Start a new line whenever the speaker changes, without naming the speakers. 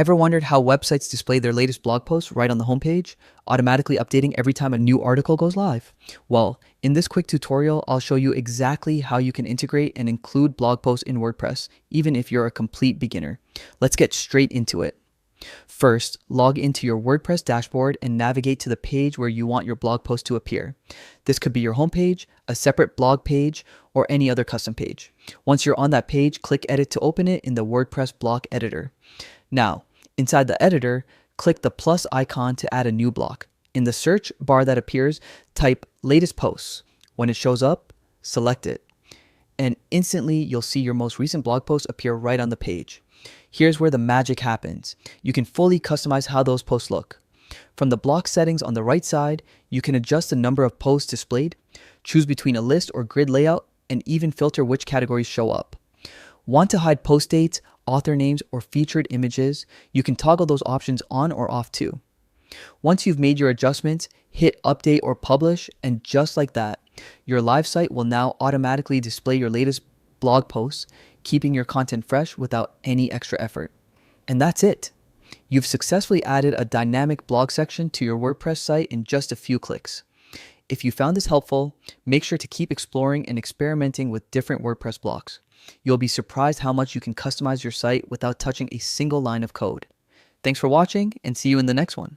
Ever wondered how websites display their latest blog posts right on the homepage, automatically updating every time a new article goes live? Well, in this quick tutorial, I'll show you exactly how you can integrate and include blog posts in WordPress, even if you're a complete beginner. Let's get straight into it. First, log into your WordPress dashboard and navigate to the page where you want your blog post to appear. This could be your homepage, a separate blog page, or any other custom page. Once you're on that page, click Edit to open it in the WordPress block editor. Now, inside the editor, click the plus icon to add a new block. In the search bar that appears, type latest posts. When it shows up, select it. And instantly, you'll see your most recent blog post appear right on the page. Here's where the magic happens. You can fully customize how those posts look. From the block settings on the right side, you can adjust the number of posts displayed, choose between a list or grid layout, and even filter which categories show up. Want to hide post dates, author names, or featured images? You can toggle those options on or off too. Once you've made your adjustments, hit update or publish, and just like that, your live site will now automatically display your latest blog posts, keeping your content fresh without any extra effort. And that's it. You've successfully added a dynamic blog section to your WordPress site in just a few clicks. If you found this helpful, make sure to keep exploring and experimenting with different WordPress blocks. You'll be surprised how much you can customize your site without touching a single line of code. Thanks for watching, and see you in the next one.